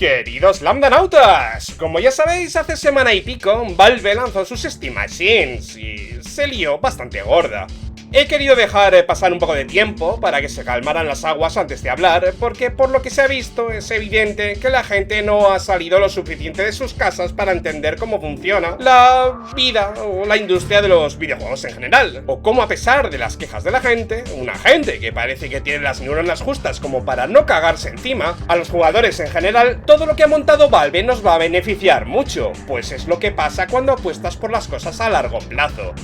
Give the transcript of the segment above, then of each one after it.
Queridos lambdanautas, como ya sabéis, hace semana y pico Valve lanzó sus Steam Machines y se lió bastante gorda. He querido dejar pasar un poco de tiempo para que se calmaran las aguas antes de hablar, porque por lo que se ha visto es evidente que la gente no ha salido lo suficiente de sus casas para entender cómo funciona la vida o la industria de los videojuegos en general, o cómo a pesar de las quejas de la gente, una gente que parece que tiene las neuronas justas como para no cagarse encima, a los jugadores en general, todo lo que ha montado Valve nos va a beneficiar mucho, pues es lo que pasa cuando apuestas por las cosas a largo plazo.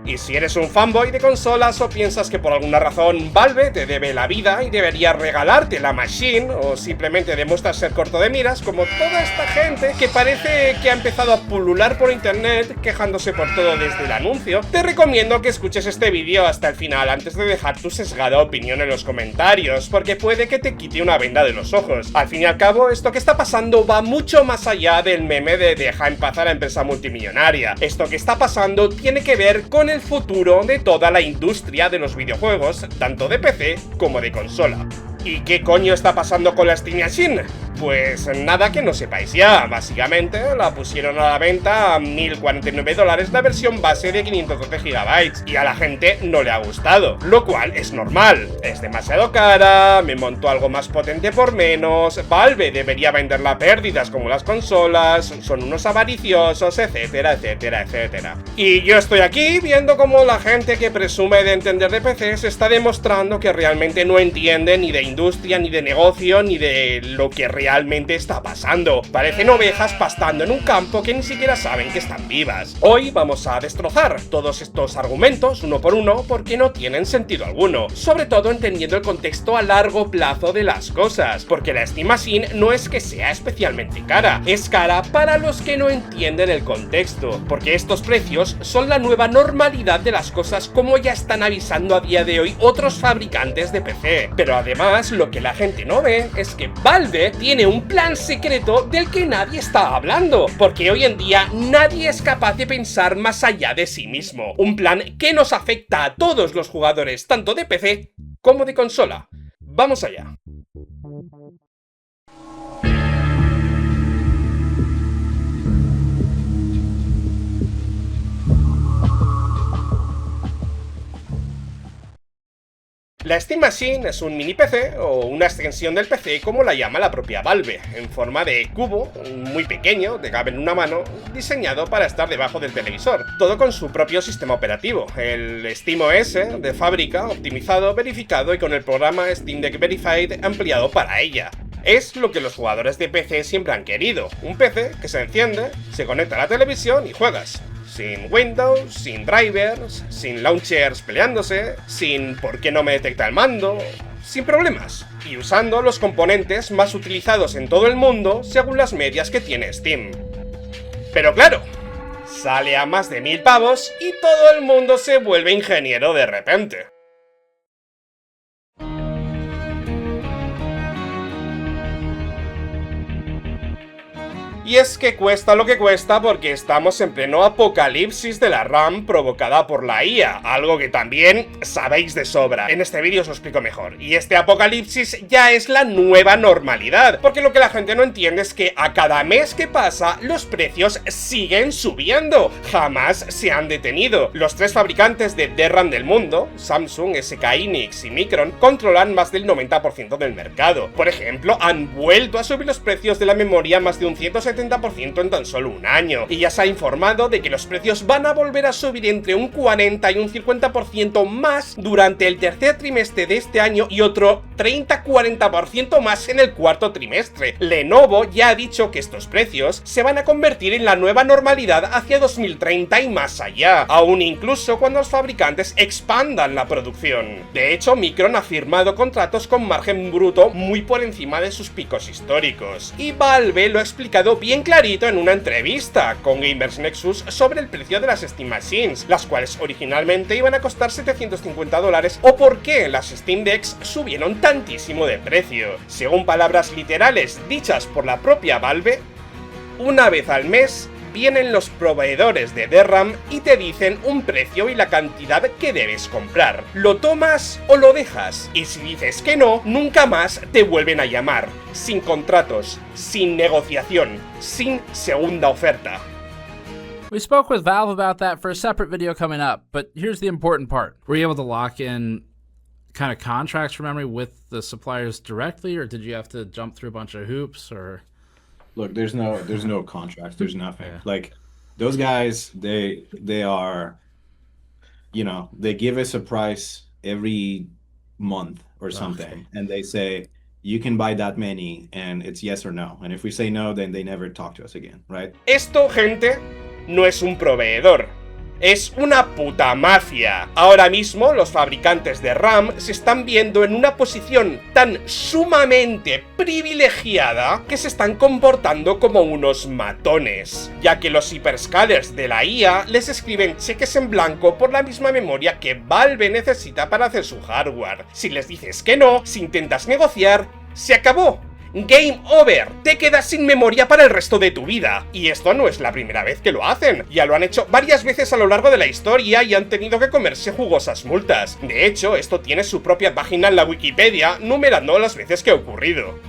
Y si eres un fanboy de consolas o piensas que por alguna razón Valve te debe la vida y debería regalarte la Machine, o simplemente demuestras ser corto de miras, como toda esta gente que parece que ha empezado a pulular por internet quejándose por todo desde el anuncio, te recomiendo que escuches este vídeo hasta el final antes de dejar tu sesgada opinión en los comentarios, porque puede que te quite una venda de los ojos. Al fin y al cabo, esto que está pasando va mucho más allá del meme de deja en paz a la empresa multimillonaria. Esto que está pasando tiene que ver con el futuro de toda la industria de los videojuegos, tanto de PC como de consola. ¿Y qué coño está pasando con la Steam Machine? Pues nada que no sepáis ya, básicamente la pusieron a la venta a $1049 la versión base de 512 GB y a la gente no le ha gustado, lo cual es normal, es demasiado cara, me montó algo más potente por menos, Valve debería venderla a pérdidas como las consolas, son unos avariciosos, etcétera, etcétera, etcétera. Y yo estoy aquí viendo cómo la gente que presume de entender de PCs está demostrando que realmente no entiende ni de industria, ni de negocio, ni de lo que realmente está pasando. Parecen ovejas pastando en un campo que ni siquiera saben que están vivas. Hoy vamos a destrozar todos estos argumentos uno por uno porque no tienen sentido alguno, sobre todo entendiendo el contexto a largo plazo de las cosas, porque la Steam Machine no es que sea especialmente cara, es cara para los que no entienden el contexto, porque estos precios son la nueva normalidad de las cosas, como ya están avisando a día de hoy otros fabricantes de PC. Pero además, lo que la gente no ve es que Valve tiene un plan secreto del que nadie está hablando, porque hoy en día nadie es capaz de pensar más allá de sí mismo. Un plan que nos afecta a todos los jugadores, tanto de PC como de consola. Vamos allá. La Steam Machine es un mini PC o una extensión del PC como la llama la propia Valve, en forma de cubo muy pequeño, de cabe en una mano, diseñado para estar debajo del televisor, todo con su propio sistema operativo, el SteamOS de fábrica, optimizado, verificado y con el programa Steam Deck Verified ampliado para ella. Es lo que los jugadores de PC siempre han querido, un PC que se enciende, se conecta a la televisión y juegas. Sin Windows, sin drivers, sin launchers peleándose, sin por qué no me detecta el mando, sin problemas. Y usando los componentes más utilizados en todo el mundo según las medias que tiene Steam. Pero claro, sale a más de 1000 pavos y todo el mundo se vuelve ingeniero de repente. Y es que cuesta lo que cuesta porque estamos en pleno apocalipsis de la RAM provocada por la IA, algo que también sabéis de sobra. En este vídeo os lo explico mejor. Y este apocalipsis ya es la nueva normalidad, porque lo que la gente no entiende es que a cada mes que pasa los precios siguen subiendo, jamás se han detenido. Los tres fabricantes de DRAM del mundo, Samsung, SK Hynix y Micron, controlan más del 90% del mercado. Por ejemplo, han vuelto a subir los precios de la memoria más de un 170% en tan solo un año, y ya se ha informado de que los precios van a volver a subir entre un 40 y un 50% más durante el tercer trimestre de este año y otro 30-40% más en el cuarto trimestre. Lenovo ya ha dicho que estos precios se van a convertir en la nueva normalidad hacia 2030 y más allá, aún incluso cuando los fabricantes expandan la producción. De hecho, Micron ha firmado contratos con margen bruto muy por encima de sus picos históricos, y Valve lo ha explicado bien clarito en una entrevista con Gamers Nexus sobre el precio de las Steam Machines, las cuales originalmente iban a costar $750, o por qué las Steam Decks subieron tantísimo de precio. Según palabras literales dichas por la propia Valve, una vez al mes vienen los proveedores de DRAM y te dicen un precio y la cantidad que debes comprar. ¿Lo tomas o lo dejas? Y si dices que no, nunca más te vuelven a llamar. Sin contratos, sin negociación, sin segunda oferta. We spoke with Valve about that for a separate video coming up, but here's the important part. Were you able to lock in kind of contracts from memory with the suppliers directly, or did you have to jump through a bunch of hoops? Or look, there's no contracts, there's nothing. Yeah. Like those guys, they are, you know, they give us a price every month or something, and they say you can buy that many, and it's yes or no. And if we say no, then they never talk to us again, right? Esto, gente, no es un proveedor, es una puta mafia. Ahora mismo los fabricantes de RAM se están viendo en una posición tan sumamente privilegiada que se están comportando como unos matones, ya que los hyperscalers de la IA les escriben cheques en blanco por la misma memoria que Valve necesita para hacer su hardware. Si les dices que no, si intentas negociar, se acabó. Game over, te quedas sin memoria para el resto de tu vida. Y esto no es la primera vez que lo hacen, ya lo han hecho varias veces a lo largo de la historia y han tenido que comerse jugosas multas. De hecho, esto tiene su propia página en la Wikipedia, numerando las veces que ha ocurrido.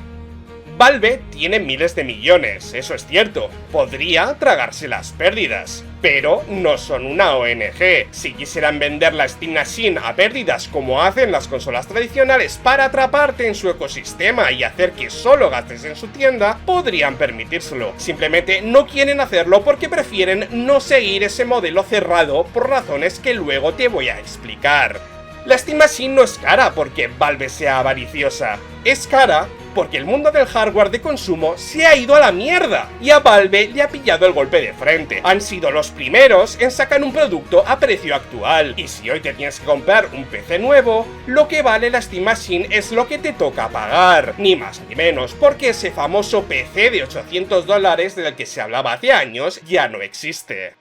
Valve tiene miles de millones, eso es cierto, podría tragarse las pérdidas, pero no son una ONG. Si quisieran vender la Steam Machine a pérdidas como hacen las consolas tradicionales para atraparte en su ecosistema y hacer que solo gastes en su tienda, podrían permitírselo. Simplemente no quieren hacerlo porque prefieren no seguir ese modelo cerrado por razones que luego te voy a explicar. La Steam Machine no es cara porque Valve sea avariciosa, es cara porque el mundo del hardware de consumo se ha ido a la mierda y a Valve le ha pillado el golpe de frente. Han sido los primeros en sacar un producto a precio actual, y si hoy te tienes que comprar un PC nuevo, lo que vale la Steam Machine es lo que te toca pagar, ni más ni menos, porque ese famoso PC de $800 del que se hablaba hace años ya no existe.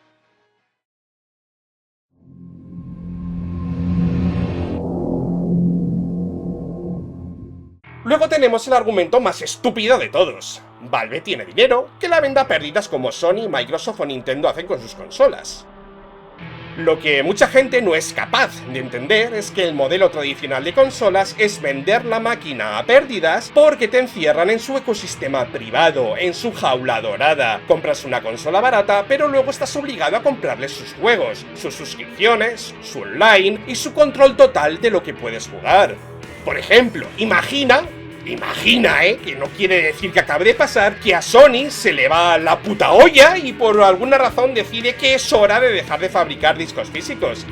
Luego tenemos el argumento más estúpido de todos. Valve tiene dinero, que la venda a pérdidas como Sony, Microsoft o Nintendo hacen con sus consolas. Lo que mucha gente no es capaz de entender es que el modelo tradicional de consolas es vender la máquina a pérdidas porque te encierran en su ecosistema privado, en su jaula dorada. Compras una consola barata, pero luego estás obligado a comprarles sus juegos, sus suscripciones, su online y su control total de lo que puedes jugar. Por ejemplo, imagina, que no quiere decir que acabe de pasar, que a Sony se le va la puta olla y por alguna razón decide que es hora de dejar de fabricar discos físicos.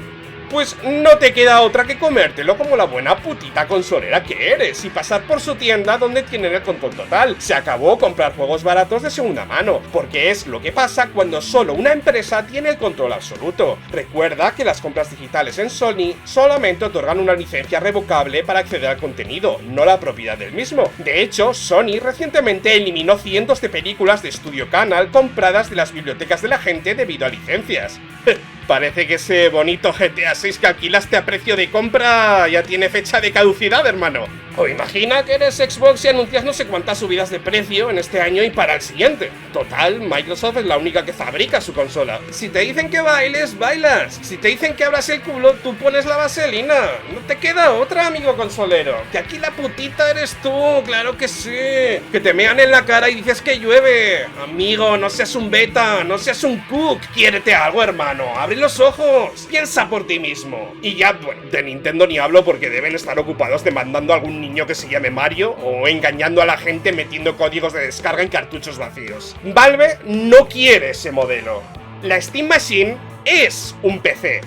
Pues no te queda otra que comértelo como la buena putita consolera que eres y pasar por su tienda donde tienen el control total. Se acabó comprar juegos baratos de segunda mano, porque es lo que pasa cuando solo una empresa tiene el control absoluto. Recuerda que las compras digitales en Sony solamente otorgan una licencia revocable para acceder al contenido, no la propiedad del mismo. De hecho, Sony recientemente eliminó cientos de películas de Studio Canal compradas de las bibliotecas de la gente debido a licencias. Parece que ese bonito GTA 6 que alquilaste a precio de compra ya tiene fecha de caducidad, hermano. O imagina que eres Xbox y anuncias no sé cuántas subidas de precio en este año y para el siguiente. Total, Microsoft es la única que fabrica su consola. Si te dicen que bailes, bailas. Si te dicen que abras el culo, tú pones la vaselina. No te queda otra, amigo consolero. Que aquí la putita eres tú, claro que sí. Que te mean en la cara y dices que llueve. Amigo, no seas un beta, no seas un cook. Quiérete algo, hermano. Abre los ojos. Piensa por ti mismo. Y ya, bueno, de Nintendo ni hablo porque deben estar ocupados demandando a algún niño que se llame Mario o engañando a la gente metiendo códigos de descarga en cartuchos vacíos. Valve no quiere ese modelo. La Steam Machine es un PC.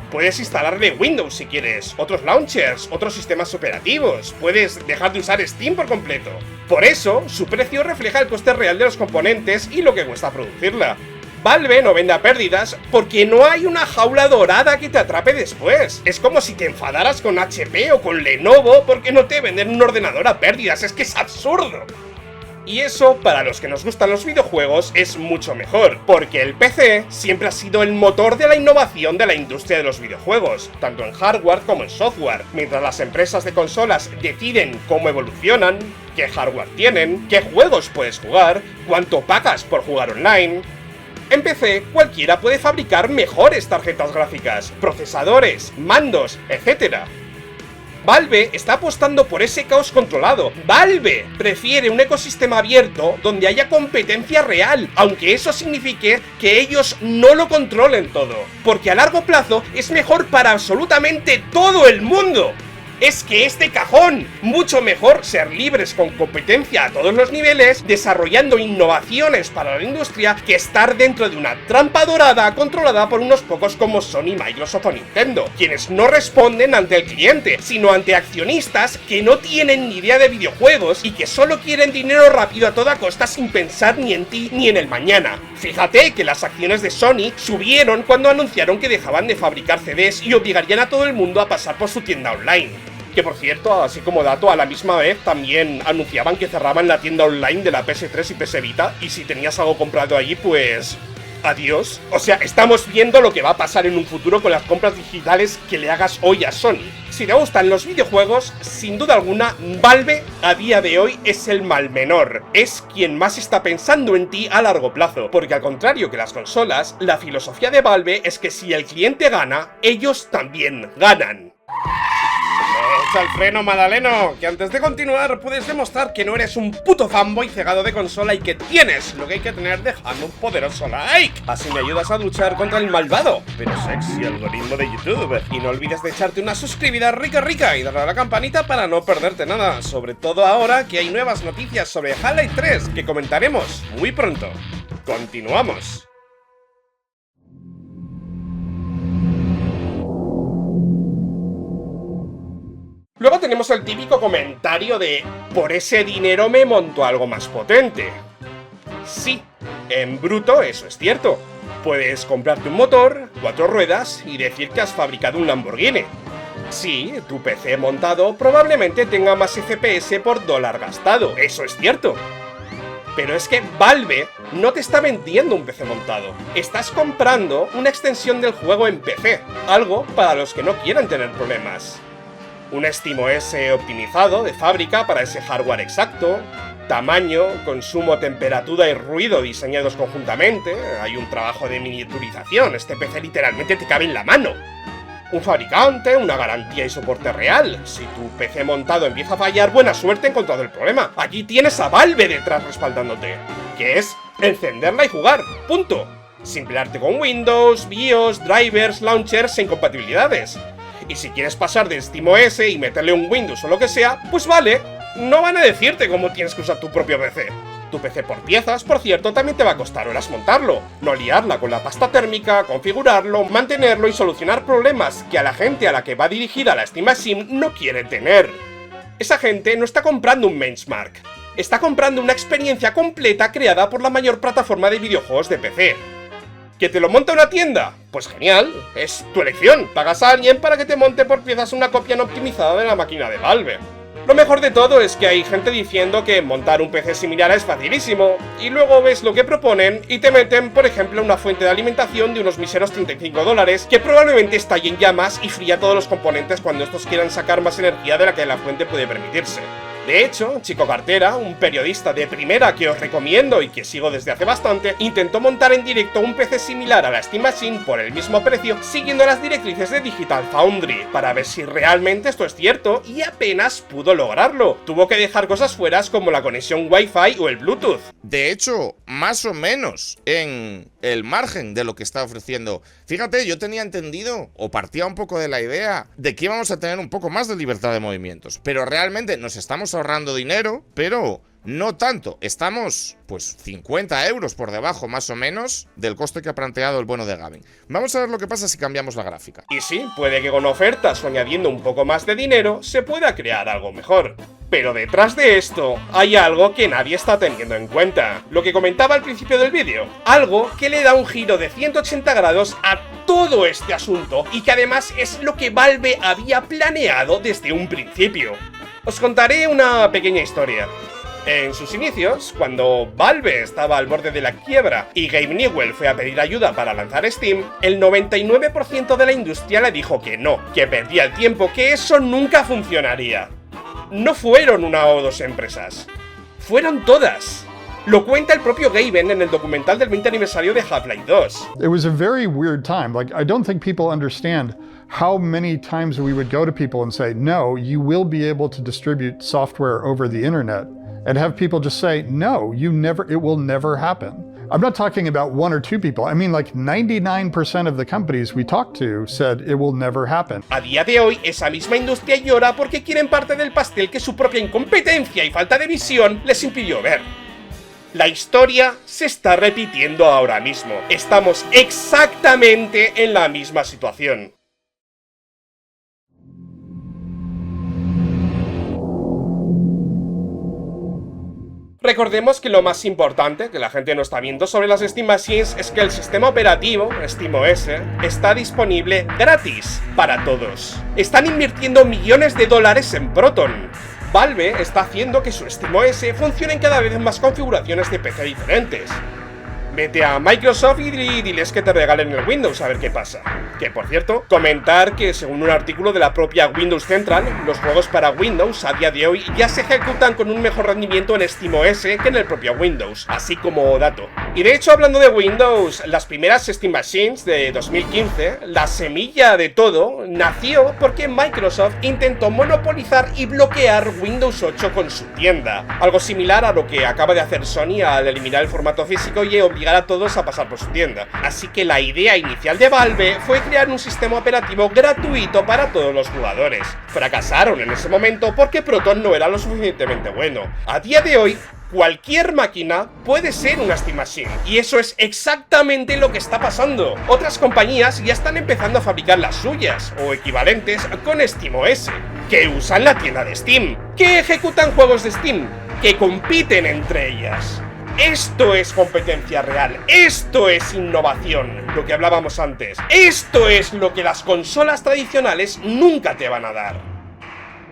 Puedes instalarle Windows si quieres, otros launchers, otros sistemas operativos, puedes dejar de usar Steam por completo. Por eso, su precio refleja el coste real de los componentes y lo que cuesta producirla. Valve no vende a pérdidas porque no hay una jaula dorada que te atrape después. Es como si te enfadaras con HP o con Lenovo porque no te venden un ordenador a pérdidas, es que es absurdo. Y eso, para los que nos gustan los videojuegos, es mucho mejor, porque el PC siempre ha sido el motor de la innovación de la industria de los videojuegos, tanto en hardware como en software, mientras las empresas de consolas deciden cómo evolucionan, qué hardware tienen, qué juegos puedes jugar, cuánto pagas por jugar online. En PC, cualquiera puede fabricar mejores tarjetas gráficas, procesadores, mandos, etc. Valve está apostando por ese caos controlado. Valve prefiere un ecosistema abierto donde haya competencia real, aunque eso signifique que ellos no lo controlen todo, porque a largo plazo es mejor para absolutamente todo el mundo. Es que este cajón, mucho mejor ser libres con competencia a todos los niveles, desarrollando innovaciones para la industria, que estar dentro de una trampa dorada controlada por unos pocos como Sony, Microsoft o Nintendo, quienes no responden ante el cliente, sino ante accionistas que no tienen ni idea de videojuegos y que solo quieren dinero rápido a toda costa sin pensar ni en ti ni en el mañana. Fíjate que las acciones de Sony subieron cuando anunciaron que dejaban de fabricar CDs y obligarían a todo el mundo a pasar por su tienda online. Que por cierto, así como dato, a la misma vez también anunciaban que cerraban la tienda online de la PS3 y PS Vita, y si tenías algo comprado allí, pues... adiós. O sea, estamos viendo lo que va a pasar en un futuro con las compras digitales que le hagas hoy a Sony. Si te gustan los videojuegos, sin duda alguna, Valve a día de hoy es el mal menor. Es quien más está pensando en ti a largo plazo, porque al contrario que las consolas, la filosofía de Valve es que si el cliente gana, ellos también ganan. Echa el freno, Madaleno, que antes de continuar puedes demostrar que no eres un puto fanboy cegado de consola y que tienes lo que hay que tener dejando un poderoso like. Así me ayudas a luchar contra el malvado, pero sexy algoritmo de YouTube. Y no olvides de echarte una suscribida rica y darle a la campanita para no perderte nada, sobre todo ahora que hay nuevas noticias sobre Half-Life 3 que comentaremos muy pronto. Continuamos. Luego tenemos el típico comentario de por ese dinero me monto algo más potente. Sí, en bruto eso es cierto. Puedes comprarte un motor, 4 ruedas y decir que has fabricado un Lamborghini. Sí, tu PC montado probablemente tenga más FPS por dólar gastado, eso es cierto. Pero es que Valve no te está vendiendo un PC montado. Estás comprando una extensión del juego en PC, algo para los que no quieran tener problemas. Un SteamOS optimizado de fábrica para ese hardware exacto, tamaño, consumo, temperatura y ruido diseñados conjuntamente, hay un trabajo de miniaturización, este PC literalmente te cabe en la mano. Un fabricante, una garantía y soporte real. Si tu PC montado empieza a fallar, buena suerte en encontrado el problema. Aquí tienes a Valve detrás respaldándote, que es encenderla y jugar, punto. Sin pelearte con Windows, BIOS, drivers, launchers e incompatibilidades. Y si quieres pasar de SteamOS y meterle un Windows o lo que sea, pues vale, no van a decirte cómo tienes que usar tu propio PC. Tu PC por piezas, por cierto, también te va a costar horas montarlo, no liarla con la pasta térmica, configurarlo, mantenerlo y solucionar problemas que a la gente a la que va dirigida la Steam Machine no quiere tener. Esa gente no está comprando un benchmark, está comprando una experiencia completa creada por la mayor plataforma de videojuegos de PC. ¿Que te lo monta una tienda? Pues genial, es tu elección. Pagas a alguien para que te monte por piezas una copia no optimizada de la máquina de Valve. Lo mejor de todo es que hay gente diciendo que montar un PC similar es facilísimo, y luego ves lo que proponen y te meten, por ejemplo, una fuente de alimentación de unos miseros $35, que probablemente estalle en llamas y fría todos los componentes cuando estos quieran sacar más energía de la que la fuente puede permitirse. De hecho, Chico Cartera, un periodista de primera que os recomiendo y que sigo desde hace bastante, intentó montar en directo un PC similar a la Steam Machine por el mismo precio, siguiendo las directrices de Digital Foundry, para ver si realmente esto es cierto, y apenas pudo lograrlo. Tuvo que dejar cosas fuera como la conexión Wi-Fi o el Bluetooth. De hecho, más o menos en el margen de lo que está ofreciendo. Fíjate, yo tenía entendido, o partía un poco de la idea, de que íbamos a tener un poco más de libertad de movimientos, pero realmente nos estamos ahorrando dinero, pero no tanto. Estamos, pues, 50 euros por debajo, más o menos, del coste que ha planteado el bueno de Gavin. Vamos a ver lo que pasa si cambiamos la gráfica. Y sí, puede que con ofertas o añadiendo un poco más de dinero se pueda crear algo mejor. Pero detrás de esto hay algo que nadie está teniendo en cuenta. Lo que comentaba al principio del vídeo. Algo que le da un giro de 180 grados a todo este asunto y que además es lo que Valve había planeado desde un principio. Os contaré una pequeña historia. En sus inicios, cuando Valve estaba al borde de la quiebra y Gabe Newell fue a pedir ayuda para lanzar Steam, el 99% de la industria le dijo que no, que perdía el tiempo, que eso nunca funcionaría. No fueron una o dos empresas, fueron todas. Lo cuenta el propio Gaben en el documental del 20 aniversario de Half-Life 2. It was a very weird time. Like, I don't think people understand how many times we would go to people and say, no, you will be able to distribute software over the internet, and have people just say, no, it will never happen. I'm not talking about one or two people. I mean, like 99% of the companies we talked to said it will never happen. A día de hoy, esa misma industria llora porque quieren parte del pastel que su propia incompetencia y falta de visión les impidió ver. La historia se está repitiendo ahora mismo. Estamos exactamente en la misma situación. Recordemos que lo más importante que la gente no está viendo sobre las Steam Machines es que el sistema operativo, SteamOS, está disponible gratis para todos. Están invirtiendo millones de dólares en Proton. Valve está haciendo que su SteamOS funcione en cada vez más configuraciones de PC diferentes. Vete a Microsoft y diles que te regalen el Windows a ver qué pasa. Que, por cierto, comentar que según un artículo de la propia Windows Central, los juegos para Windows a día de hoy ya se ejecutan con un mejor rendimiento en SteamOS que en el propio Windows, así como dato. Y de hecho, hablando de Windows, las primeras Steam Machines de 2015, la semilla de todo, nació porque Microsoft intentó monopolizar y bloquear Windows 8 con su tienda. Algo similar a lo que acaba de hacer Sony al eliminar el formato físico y obligar a todos a pasar por su tienda. Así que la idea inicial de Valve fue crear un sistema operativo gratuito para todos los jugadores. Fracasaron en ese momento porque Proton no era lo suficientemente bueno. A día de hoy, cualquier máquina puede ser una Steam Machine, y eso es exactamente lo que está pasando. Otras compañías ya están empezando a fabricar las suyas, o equivalentes, con SteamOS, que usan la tienda de Steam, que ejecutan juegos de Steam, que compiten entre ellas. Esto es competencia real, esto es innovación, lo que hablábamos antes. Esto es lo que las consolas tradicionales nunca te van a dar.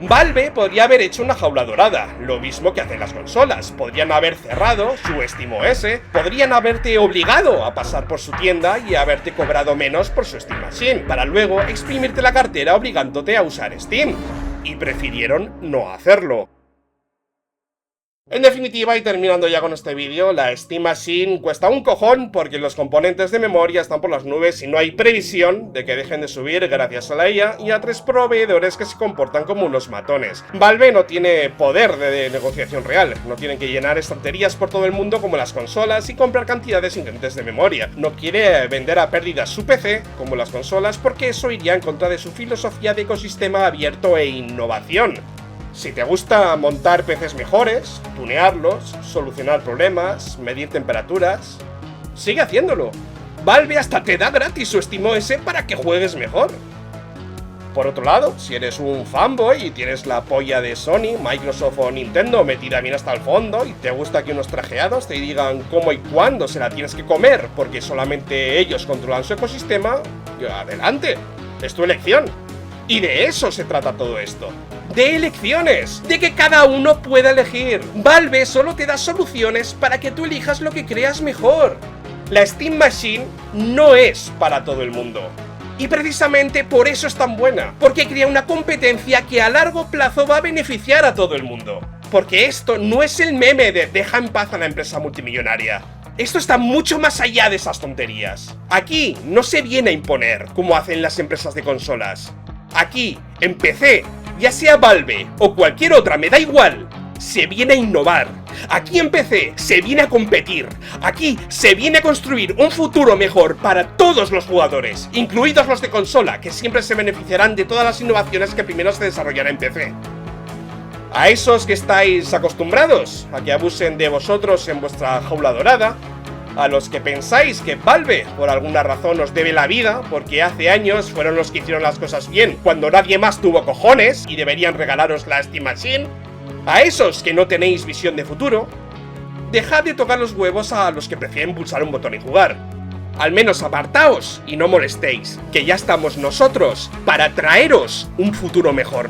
Valve podría haber hecho una jaula dorada, lo mismo que hacen las consolas. Podrían haber cerrado su SteamOS, podrían haberte obligado a pasar por su tienda y haberte cobrado menos por su Steam Machine, para luego exprimirte la cartera obligándote a usar Steam. Y prefirieron no hacerlo. En definitiva, y terminando ya con este vídeo, la Steam Machine cuesta un cojón porque los componentes de memoria están por las nubes y no hay previsión de que dejen de subir gracias a la IA y a 3 proveedores que se comportan como unos matones. Valve no tiene poder de negociación real, no tienen que llenar estanterías por todo el mundo como las consolas y comprar cantidades ingentes de memoria. No quiere vender a pérdidas su PC como las consolas porque eso iría en contra de su filosofía de ecosistema abierto e innovación. Si te gusta montar PCs mejores, tunearlos, solucionar problemas, medir temperaturas, sigue haciéndolo. Valve hasta te da gratis su SteamOS para que juegues mejor. Por otro lado, si eres un fanboy y tienes la polla de Sony, Microsoft o Nintendo metida bien hasta el fondo y te gusta que unos trajeados te digan cómo y cuándo se la tienes que comer porque solamente ellos controlan su ecosistema, adelante, es tu elección. Y de eso se trata todo esto. De elecciones, de que cada uno pueda elegir. Valve solo te da soluciones para que tú elijas lo que creas mejor. La Steam Machine no es para todo el mundo. Y precisamente por eso es tan buena, porque crea una competencia que a largo plazo va a beneficiar a todo el mundo. Porque esto no es el meme de deja en paz a la empresa multimillonaria. Esto está mucho más allá de esas tonterías. Aquí no se viene a imponer, como hacen las empresas de consolas. Aquí, en PC, ya sea Valve o cualquier otra, me da igual, se viene a innovar. Aquí en PC se viene a competir. Aquí se viene a construir un futuro mejor para todos los jugadores, incluidos los de consola, que siempre se beneficiarán de todas las innovaciones que primero se desarrollarán en PC. A esos que estáis acostumbrados a que abusen de vosotros en vuestra jaula dorada, a los que pensáis que Valve por alguna razón os debe la vida porque hace años fueron los que hicieron las cosas bien cuando nadie más tuvo cojones y deberían regalaros la Steam Machine, a esos que no tenéis visión de futuro, dejad de tocar los huevos a los que prefieren pulsar un botón y jugar. Al menos apartaos y no molestéis, que ya estamos nosotros para traeros un futuro mejor.